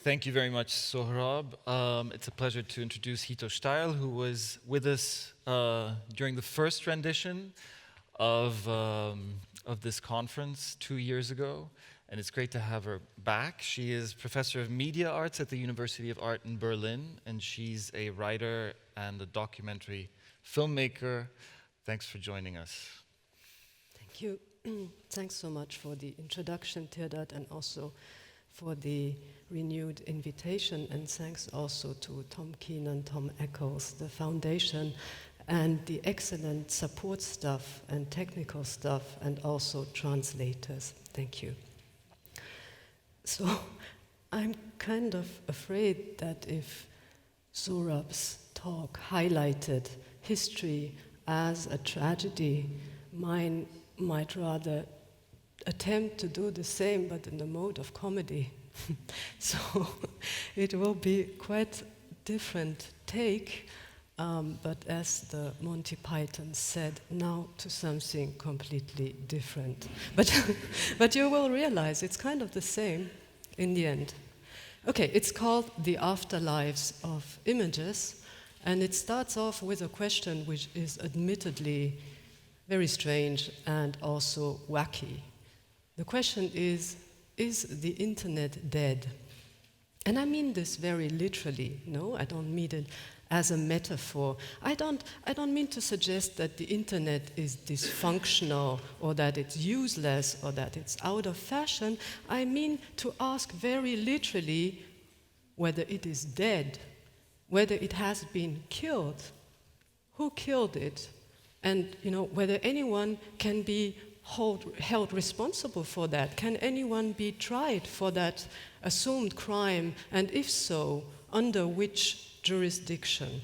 Thank you very much, Sohrab. It's a pleasure to introduce Hito Steyerl, who was with us during the first rendition of this conference 2 years ago, and it's great to have her back. She is professor of media arts at the University of Art in Berlin, and she's a writer and a documentary filmmaker. Thanks for joining us. Thank you. Thanks so much for the introduction, Tirdat, and also for the renewed invitation, and thanks also to Tom Keenan, Tom Eccles, the foundation, and the excellent support staff and technical staff, and also translators. Thank you. So I'm kind of afraid that if Sohrab's talk highlighted history as a tragedy, mine might rather attempt to do the same, but in the mode of comedy. So it will be quite different take, but as the Monty Python said, now to something completely different. But you will realize it's kind of the same in the end. Okay, it's called The Afterlives of Images, and it starts off with a question which is admittedly very strange and also wacky. The question is the internet dead? And I mean this very literally, no? I don't mean it as a metaphor. I don't mean to suggest that the internet is dysfunctional or that it's useless or that it's out of fashion. I mean to ask very literally whether it is dead, whether it has been killed, who killed it, and whether anyone can be held responsible for that. Can anyone be tried for that assumed crime, and if so, under which jurisdiction?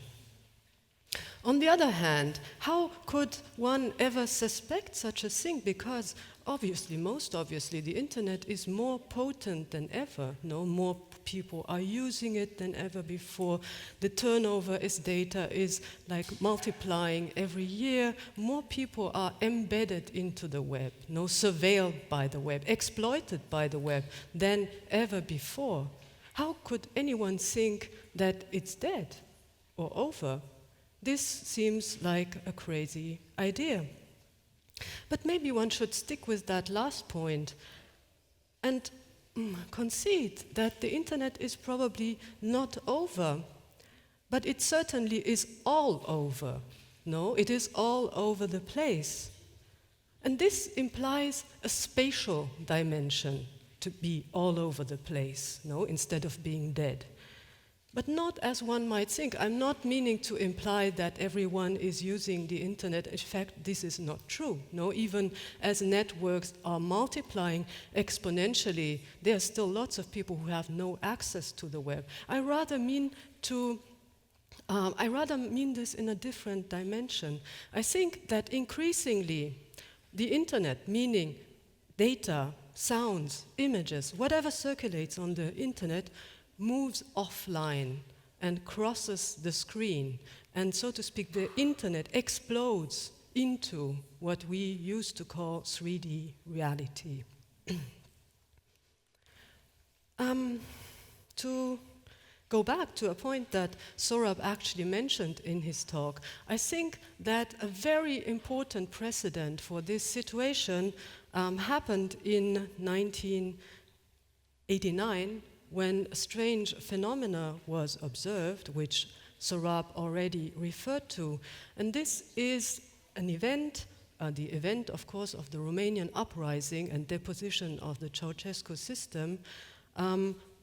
On the other hand, how could one ever suspect such a thing? Because obviously, most obviously, the internet is more potent than ever. No, more people are using it than ever before. The turnover as data is like multiplying every year. More people are embedded into the web, surveilled by the web, exploited by the web than ever before. How could anyone think that it's dead or over? This seems like a crazy idea. But maybe one should stick with that last point and concede that the internet is probably not over, but it certainly is all over. No, it is all over the place. And this implies a spatial dimension, to be all over the place, instead of being dead. But not as one might think. I'm not meaning to imply that everyone is using the internet. In fact, this is not true. Even as networks are multiplying exponentially, there are still lots of people who have no access to the web. I rather mean this in a different dimension. I think that increasingly the internet, meaning data, sounds, images, whatever circulates on the internet, moves offline and crosses the screen. And so to speak, the internet explodes into what we used to call 3D reality. To go back to a point that Sohrab actually mentioned in his talk, I think that a very important precedent for this situation happened in 1989, when a strange phenomena was observed, which Sohrab already referred to. And this is an event, the event, of course, of the Romanian uprising and deposition of the Ceausescu system,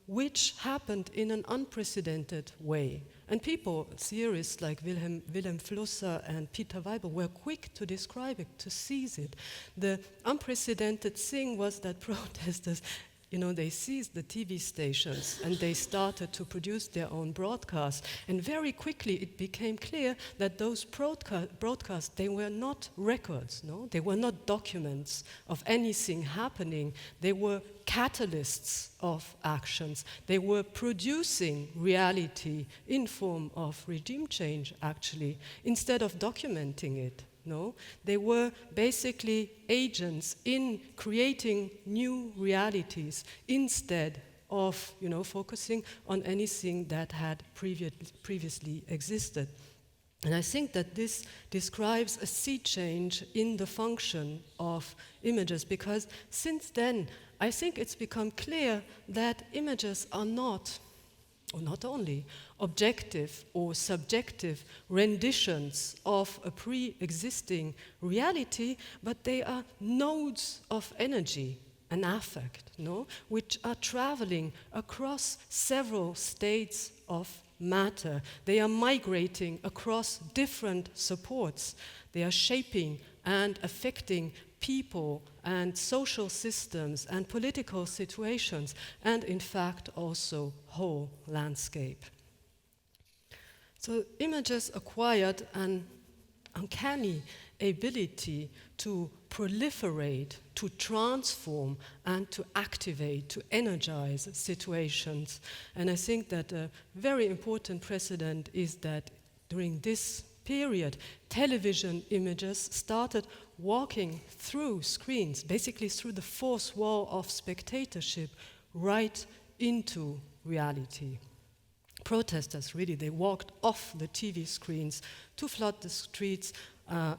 which happened in an unprecedented way. And people, theorists like Wilhelm Flusser and Peter Weibel, were quick to describe it, to seize it. The unprecedented thing was that protesters they seized the TV stations and they started to produce their own broadcasts. And very quickly it became clear that those broadcasts, they were not records, they were not documents of anything happening. They were catalysts of actions. They were producing reality in form of regime change, actually, instead of documenting it. No, they were basically agents in creating new realities instead of, focusing on anything that had previously existed. And I think that this describes a sea change in the function of images, because since then, I think it's become clear that images are not, or not only, objective or subjective renditions of a pre-existing reality, but they are nodes of energy and affect, which are traveling across several states of matter. They are migrating across different supports. They are shaping and affecting people and social systems and political situations, and in fact also whole landscape. So images acquired an uncanny ability to proliferate, to transform, and to activate, to energize situations. And I think that a very important precedent is that during this period, television images started walking through screens, basically through the fourth wall of spectatorship, right into reality. Protesters, really, they walked off the TV screens to flood the streets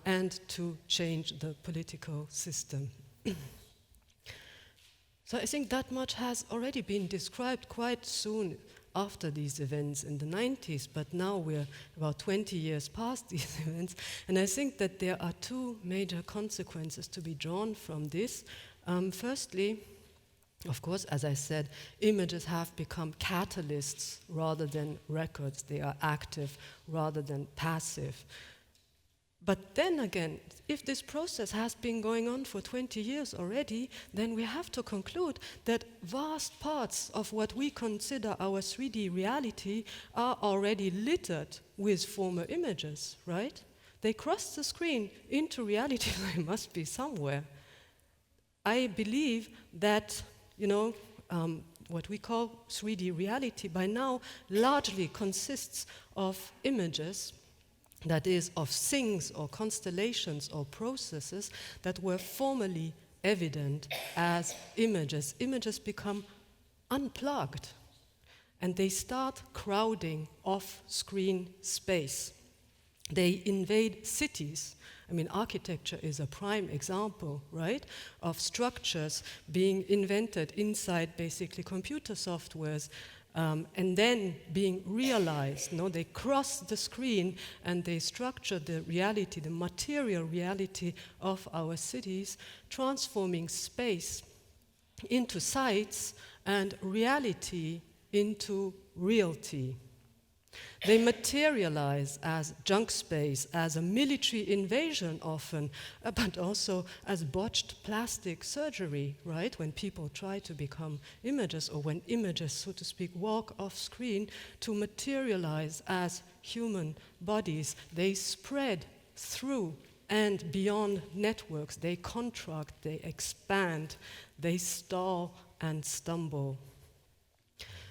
and to change the political system. So I think that much has already been described quite soon after these events in the 90s, but now we're about 20 years past these events, and I think that there are two major consequences to be drawn from this. Firstly, of course, as I said, images have become catalysts rather than records. They are active rather than passive. But then again, if this process has been going on for 20 years already, then we have to conclude that vast parts of what we consider our 3D reality are already littered with former images, right? They cross the screen into reality. They must be somewhere. I believe that, what we call 3D reality by now largely consists of images, that is, of things or constellations or processes that were formerly evident as images. Images become unplugged and they start crowding off-screen space. They invade cities. I mean, architecture is a prime example, right, of structures being invented inside basically computer softwares and then being realized. They cross the screen and they structure the reality, the material reality of our cities, transforming space into sites and reality into realty. They materialize as junk space, as a military invasion often, but also as botched plastic surgery, right? When people try to become images, or when images, so to speak, walk off screen to materialize as human bodies, they spread through and beyond networks. They contract, they expand, they stall and stumble.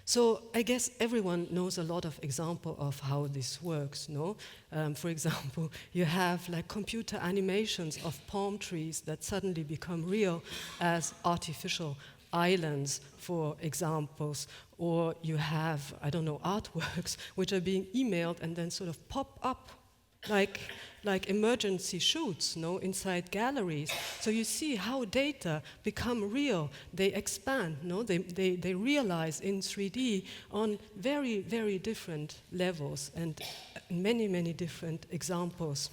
So I guess everyone knows a lot of examples of how this works, no? For example, you have like computer animations of palm trees that suddenly become real as artificial islands, for examples. Or you have, artworks which are being emailed and then sort of pop up like emergency shoots, inside galleries. So you see how data become real. They expand, They realize in 3D on very, very different levels and many, many different examples.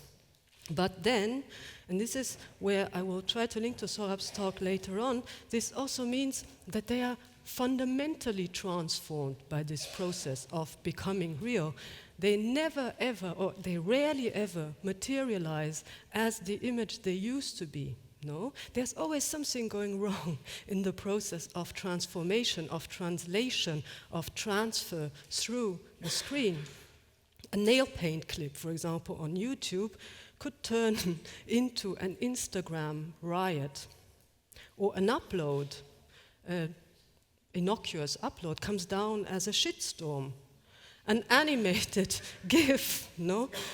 But then, and this is where I will try to link to Saurabh's talk later on, this also means that they are fundamentally transformed by this process of becoming real. They never ever, or they rarely ever materialize as the image they used to be. No, there's always something going wrong in the process of transformation, of translation, of transfer through the screen. A nail paint clip, for example, on YouTube could turn into an Instagram riot. Or an upload, innocuous upload, comes down as a shitstorm. an animated GIF,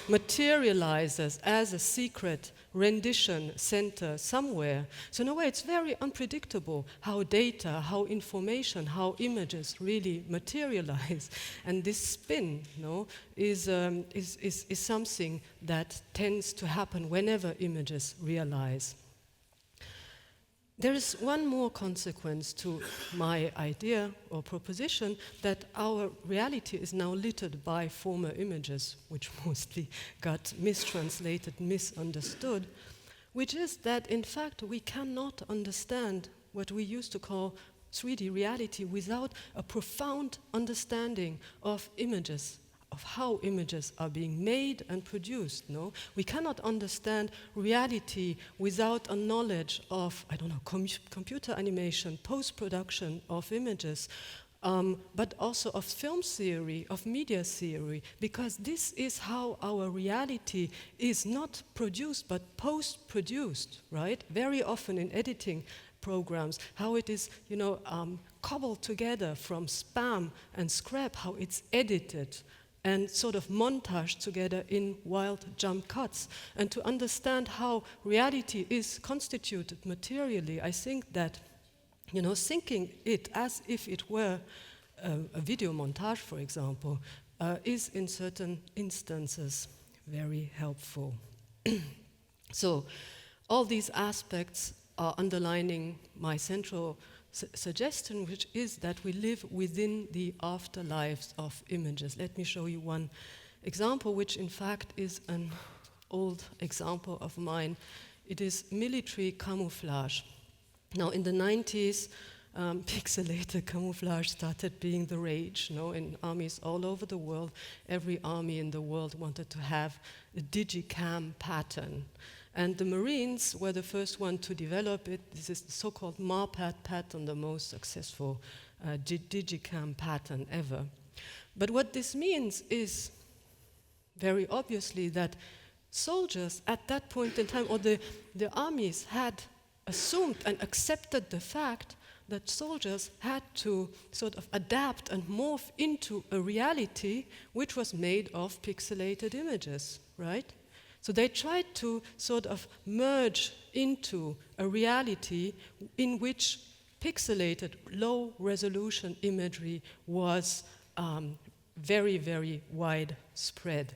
materializes as a secret rendition center somewhere. So in a way, it's very unpredictable how data, how information, how images really materialize. And this spin, is something that tends to happen whenever images realize. There is one more consequence to my idea or proposition, that our reality is now littered by former images, which mostly got mistranslated, misunderstood, which is that in fact we cannot understand what we used to call 3D reality without a profound understanding of images, of how images are being made and produced, We cannot understand reality without a knowledge of, computer animation, post-production of images, but also of film theory, of media theory, because this is how our reality is not produced, but post-produced, right? Very often in editing programs, how it is, cobbled together from spam and scrap, how it's edited, and sort of montaged together in wild jump cuts. And to understand how reality is constituted materially, I think that, thinking it as if it were a video montage, for example, is in certain instances very helpful. So all these aspects are underlining my central suggestion, which is that we live within the afterlives of images. Let me show you one example, which in fact is an old example of mine. It is military camouflage. Now in the 90s, pixelated camouflage started being the rage, in armies all over the world. Every army in the world wanted to have a digicam pattern. And the Marines were the first one to develop it. This is the so-called MARPAT pattern, the most successful digicam pattern ever. But what this means is very obviously that soldiers at that point in time, or the armies had assumed and accepted the fact that soldiers had to sort of adapt and morph into a reality which was made of pixelated images, right? So they tried to sort of merge into a reality in which pixelated, low-resolution imagery was very, very widespread.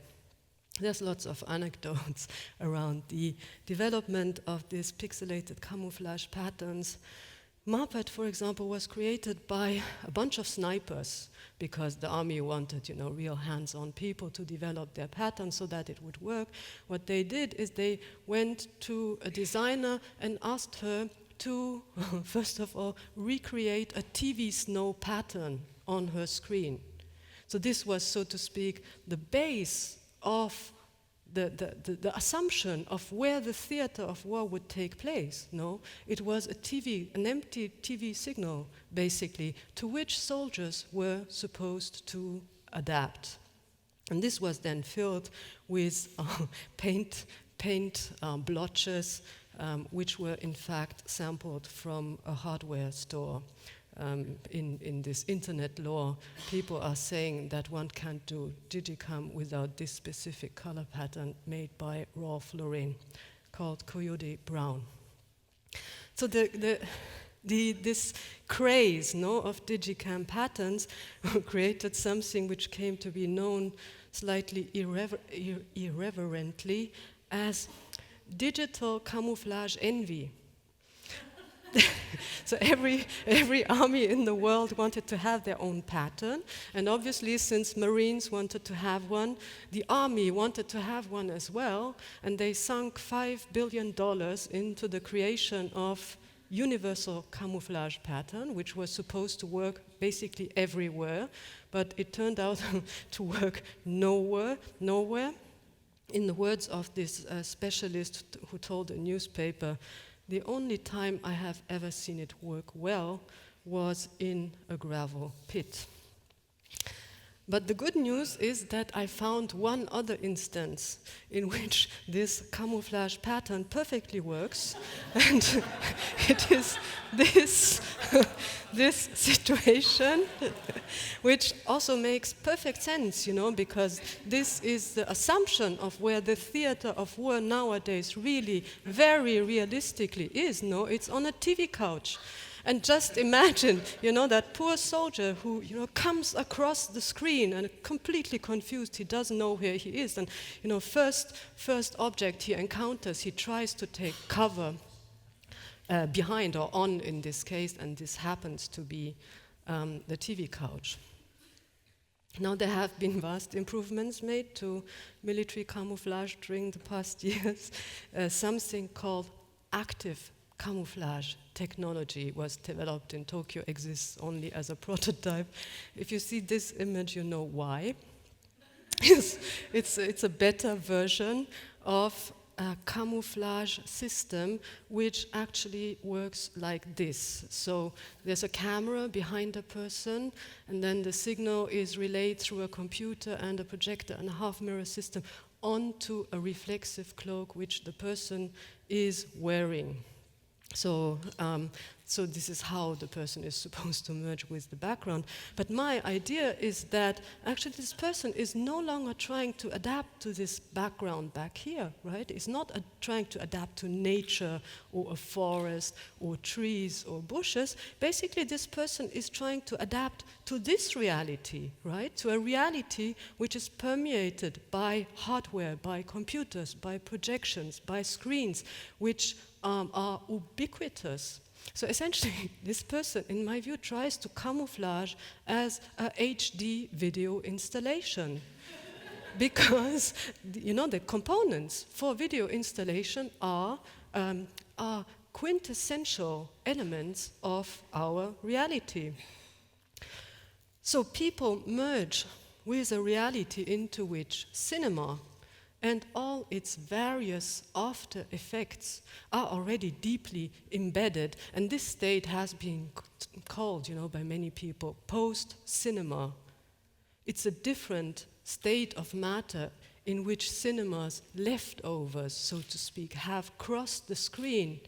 There's lots of anecdotes around the development of these pixelated camouflage patterns. MARPAT, for example, was created by a bunch of snipers because the army wanted, real hands-on people to develop their patterns so that it would work. What they did is they went to a designer and asked her to, first of all, recreate a TV snow pattern on her screen. So this was, so to speak, the base of the assumption of where the theater of war would take place. It was an empty TV signal, basically, to which soldiers were supposed to adapt. And this was then filled with paint blotches, which were in fact sampled from a hardware store. In this internet law, people are saying that one can't do digicam without this specific color pattern made by Ralph Lauren called Coyote Brown. So this craze of digicam patterns created something which came to be known slightly irreverently as digital camouflage envy. So every army in the world wanted to have their own pattern, and obviously since Marines wanted to have one, the army wanted to have one as well, and they sunk $5 billion into the creation of universal camouflage pattern, which was supposed to work basically everywhere, but it turned out to work nowhere. In the words of this specialist who told a newspaper, the only time I have ever seen it work well was in a gravel pit. But the good news is that I found one other instance in which this camouflage pattern perfectly works, and it is this, this situation, which also makes perfect sense, you know, because this is the assumption of where the theater of war nowadays really very realistically is, no? It's on a TV couch. And just imagine, you know, that poor soldier who, you know, comes across the screen and completely confused, he doesn't know where he is. And, you know, first object he encounters, he tries to take cover behind or on in this case, and this happens to be the TV couch. Now there have been vast improvements made to military camouflage during the past years. Something called active camouflage technology was developed in Tokyo, exists only as a prototype. If you see this image, you know why. It's a better version of a camouflage system which actually works like this. So there's a camera behind a person, and then the signal is relayed through a computer and a projector and a half-mirror system onto a reflexive cloak which the person is wearing. So this is how the person is supposed to merge with the background. But my idea is that actually this person is no longer trying to adapt to this background back here, right? It's not trying to adapt to nature or a forest or trees or bushes. Basically, this person is trying to adapt to this reality, right? To a reality which is permeated by hardware, by computers, by projections, by screens, which are ubiquitous. So essentially, this person, in my view, tries to camouflage as a HD video installation. Because, you know, the components for video installation are quintessential elements of our reality. So people merge with a reality into which cinema and all its various after effects are already deeply embedded, and this state has been called, you know, by many people, post-cinema. It's a different state of matter in which cinema's leftovers, so to speak, have crossed the screen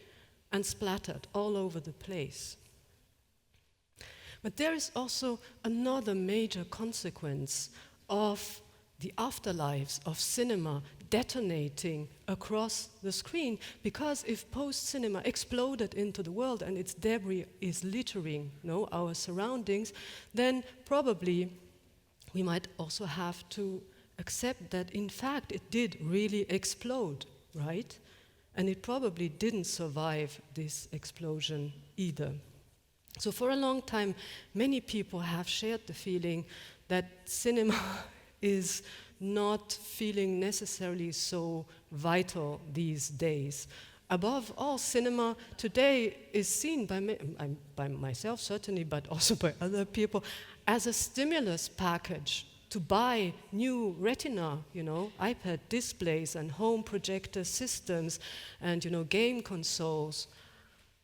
and splattered all over the place. But there is also another major consequence of the afterlives of cinema detonating across the screen, because if post-cinema exploded into the world and its debris is littering, you know, our surroundings, then probably we might also have to accept that in fact it did really explode, right? And it probably didn't survive this explosion either. So for a long time, many people have shared the feeling that cinema is not feeling necessarily so vital these days. Above all, cinema today is seen by myself certainly, but also by other people, as a stimulus package to buy new retina, you know, iPad displays and home projector systems and, you know, game consoles.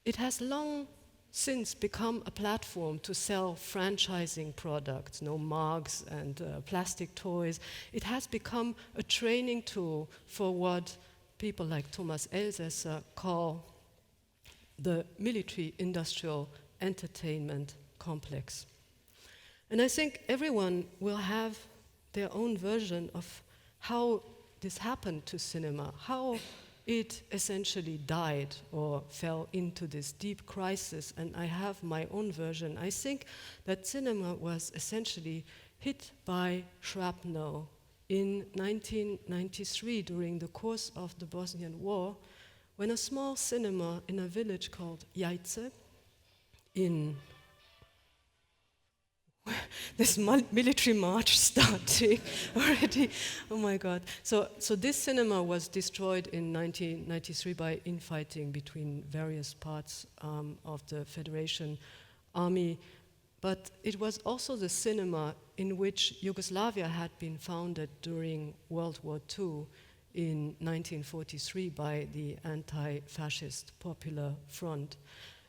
It has long since become a platform to sell franchising products, no mugs and plastic toys. It has become a training tool for what people like Thomas Elsässer call the military-industrial entertainment complex. And I think everyone will have their own version of how this happened to cinema, how it essentially died or fell into this deep crisis, and I have my own version. I think that cinema was essentially hit by shrapnel in 1993 during the course of the Bosnian War, when a small cinema in a village called Jajce in this military march starting already. Oh my God. So this cinema was destroyed in 1993 by infighting between various parts of the Federation Army. But it was also the cinema in which Yugoslavia had been founded during World War II in 1943 by the anti-fascist Popular Front.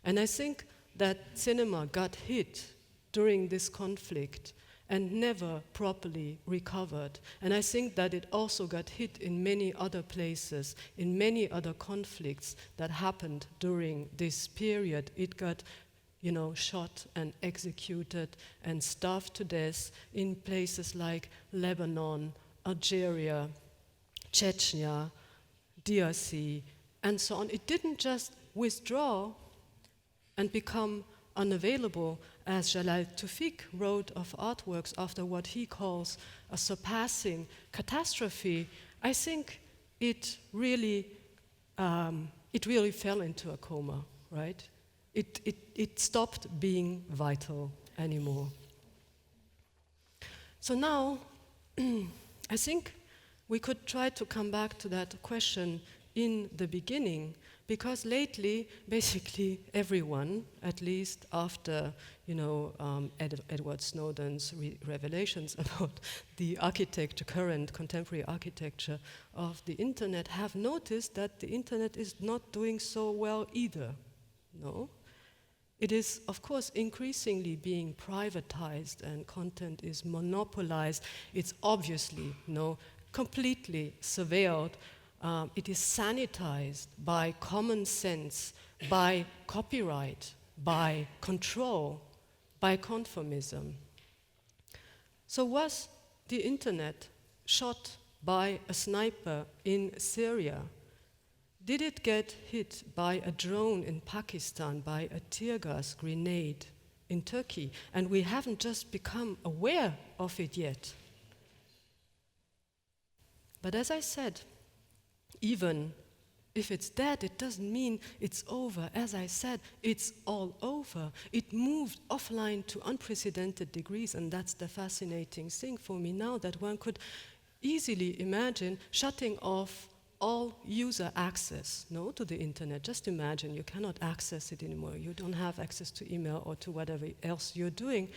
And I think that cinema got hit during this conflict and never properly recovered. And I think that it also got hit in many other places, in many other conflicts that happened during this period. It got, shot and executed and starved to death in places like Lebanon, Algeria, Chechnya, DRC, and so on. It didn't just withdraw and become unavailable, as Jalal Tawfiq wrote of artworks after what he calls a surpassing catastrophe. I think it really fell into a coma, right? It stopped being vital anymore. So now, I think we could try to come back to that question in the beginning, because lately, basically everyone, at least after Edward Snowden's revelations about the architecture, current contemporary architecture of the internet, have noticed that the internet is not doing so well either. No? It is, of course, increasingly being privatized and content is monopolized. It's obviously completely surveilled. It is sanitized by common sense, by copyright, by control, by conformism. So was the internet shot by a sniper in Syria? Did it get hit by a drone in Pakistan, by a tear gas grenade in Turkey? And we haven't just become aware of it yet. But as I said, even if it's dead, it doesn't mean it's over. As I said, it's all over. It moved offline to unprecedented degrees, and that's the fascinating thing for me now, that one could easily imagine shutting off all user access to the internet. Just imagine you cannot access it anymore. You don't have access to email or to whatever else you're doing.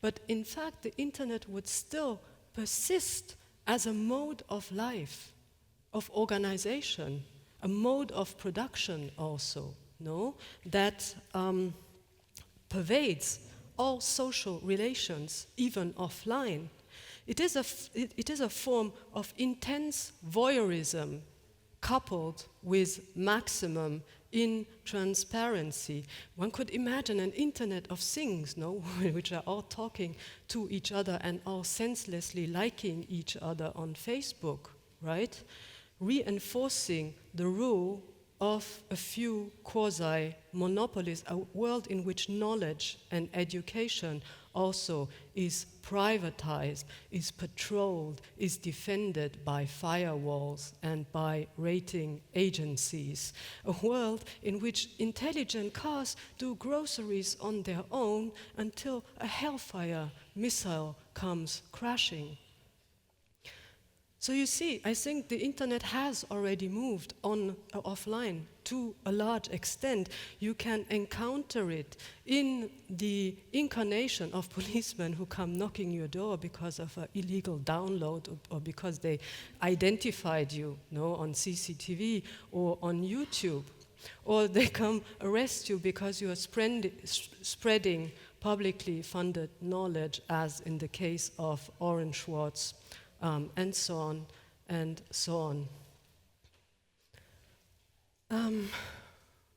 But in fact, the internet would still persist as a mode of life, of organization, a mode of production also, that pervades all social relations, even offline. It is a form of intense voyeurism coupled with maximum intransparency. One could imagine an internet of things, which are all talking to each other and all senselessly liking each other on Facebook, right? Reinforcing the rule of a few quasi-monopolies, a world in which knowledge and education also is privatized, is patrolled, is defended by firewalls and by rating agencies. A world in which intelligent cars do groceries on their own until a hellfire missile comes crashing. So you see, I think the internet has already moved offline to a large extent. You can encounter it in the incarnation of policemen who come knocking your door because of an illegal download or because they identified you, on CCTV or on YouTube. Or they come arrest you because you are spreading publicly funded knowledge, as in the case of Orange Schwartz. And so on, and so on.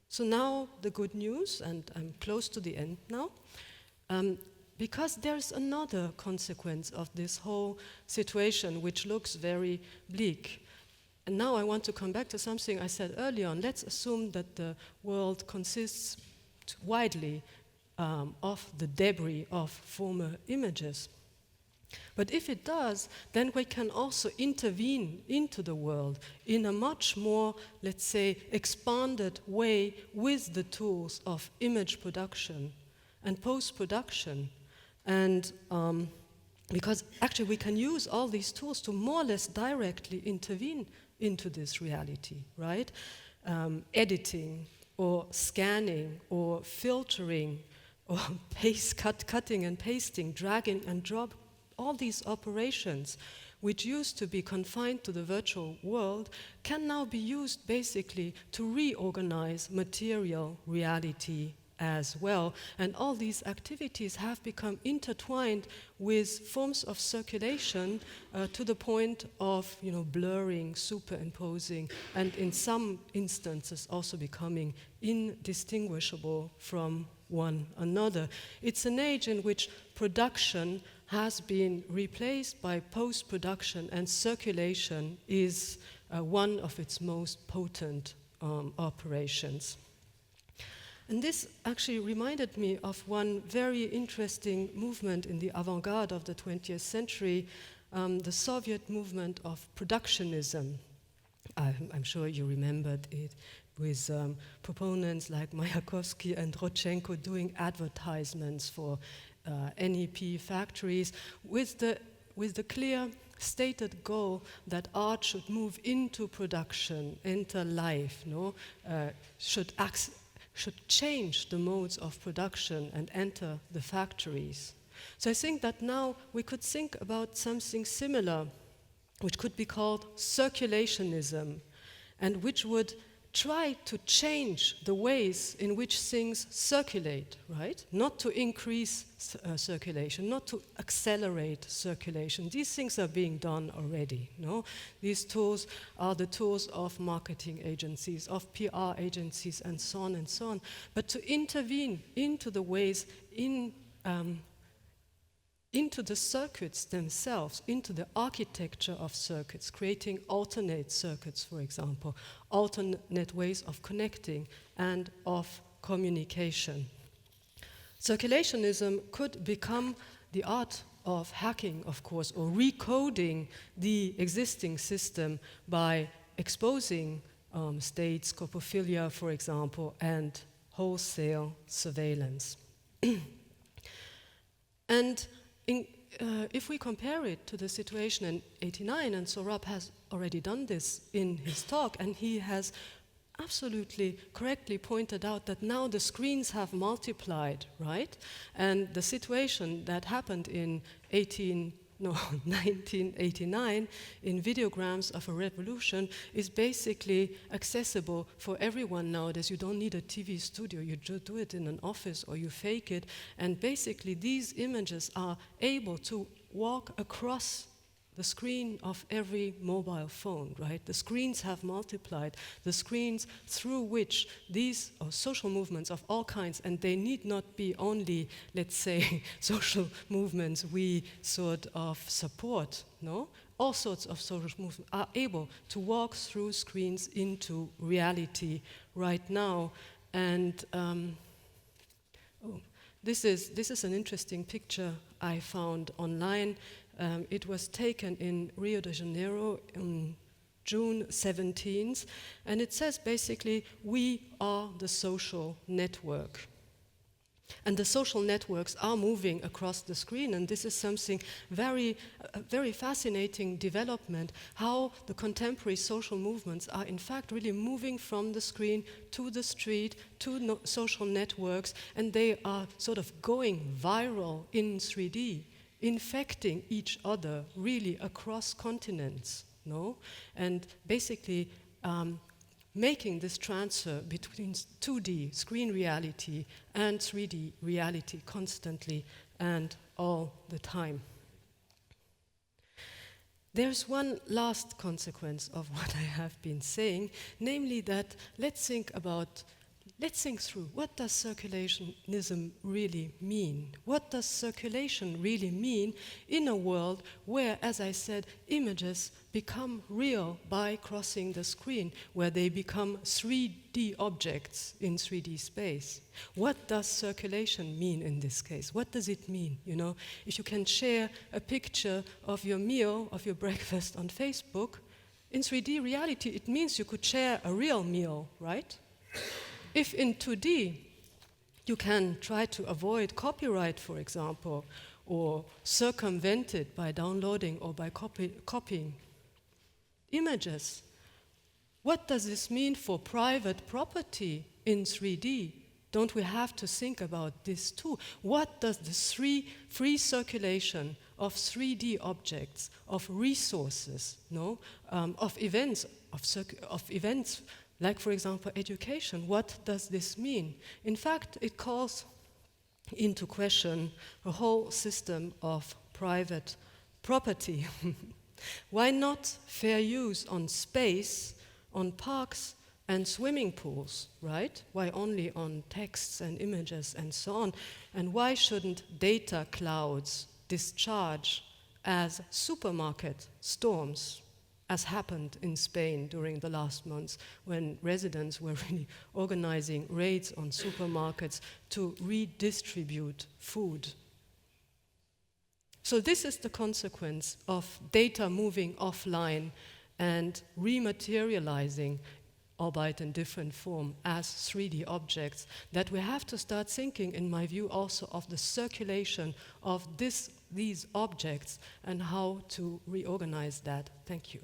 So now the good news, and I'm close to the end now, because there's another consequence of this whole situation which looks very bleak. And now I want to come back to something I said earlier on. Let's assume that the world consists widely of the debris of former images. But if it does, then we can also intervene into the world in a much more, let's say, expanded way with the tools of image production and post-production. And because actually we can use all these tools to more or less directly intervene into this reality, right? Editing or scanning or filtering or cutting and pasting, dragging and drop. All these operations, which used to be confined to the virtual world, can now be used basically to reorganize material reality as well. And all these activities have become intertwined with forms of circulation to the point of, blurring, superimposing, and in some instances also becoming indistinguishable from one another. It's an age in which production has been replaced by post-production, and circulation is one of its most potent operations. And this actually reminded me of one very interesting movement in the avant-garde of the 20th century, the Soviet movement of productionism. I'm sure you remembered it, with proponents like Mayakovsky and Rodchenko doing advertisements for NEP factories with the clear stated goal that art should move into production, enter life, should change the modes of production and enter the factories. So I think that now we could think about something similar, which could be called circulationism, and which would try to change the ways in which things circulate, right? Not to increase circulation, not to accelerate circulation. These things are being done already, no? These tools are the tools of marketing agencies, of PR agencies, and so on and so on. But to intervene into the ways into the circuits themselves, into the architecture of circuits, creating alternate circuits, for example, alternate ways of connecting and of communication. Circulationism could become the art of hacking, of course, or recoding the existing system by exposing state scopophilia, for example, and wholesale surveillance. And if we compare it to the situation in '89, and Sohrab has already done this in his talk, and he has absolutely correctly pointed out that now the screens have multiplied, right? And the situation that happened in 1989 in Videograms of a Revolution is basically accessible for everyone nowadays. You don't need a TV studio, you just do it in an office or you fake it, and basically these images are able to walk across the screen of every mobile phone, right? The screens have multiplied, the screens through which these social movements of all kinds, and they need not be only, let's say, social movements we sort of support, no? All sorts of social movements are able to walk through screens into reality right now. And this is an interesting picture I found online. It was taken in Rio de Janeiro on June 17th, and it says basically, we are the social network. And the social networks are moving across the screen, and this is something very fascinating development, how the contemporary social movements are in fact really moving from the screen to the street, to social networks, and they are sort of going viral in 3D. Infecting each other really across continents, no? And basically making this transfer between 2D screen reality and 3D reality constantly and all the time. There's one last consequence of what I have been saying, namely that let's think through, what does circulationism really mean? What does circulation really mean in a world where, as I said, images become real by crossing the screen, where they become 3D objects in 3D space? What does circulation mean in this case? What does it mean? You know, if you can share a picture of your meal, of your breakfast on Facebook, in 3D reality, it means you could share a real meal, right? If in 2D you can try to avoid copyright, for example, or circumvent it by downloading or by copying images, what does this mean for private property in 3D? Don't we have to think about this too? What does the free circulation of 3D objects, of resources, of events like for example education. What does this mean? In fact, it calls into question a whole system of private property. Why not fair use on space, on parks and swimming pools, right? Why only on texts and images and so on? And why shouldn't data clouds discharge as supermarket storms, as happened in Spain during the last months when residents were really organizing raids on supermarkets to redistribute food? So this is the consequence of data moving offline and rematerializing, albeit in different form, as 3D objects, that we have to start thinking, in my view, also of the circulation of these objects and how to reorganize that. Thank you.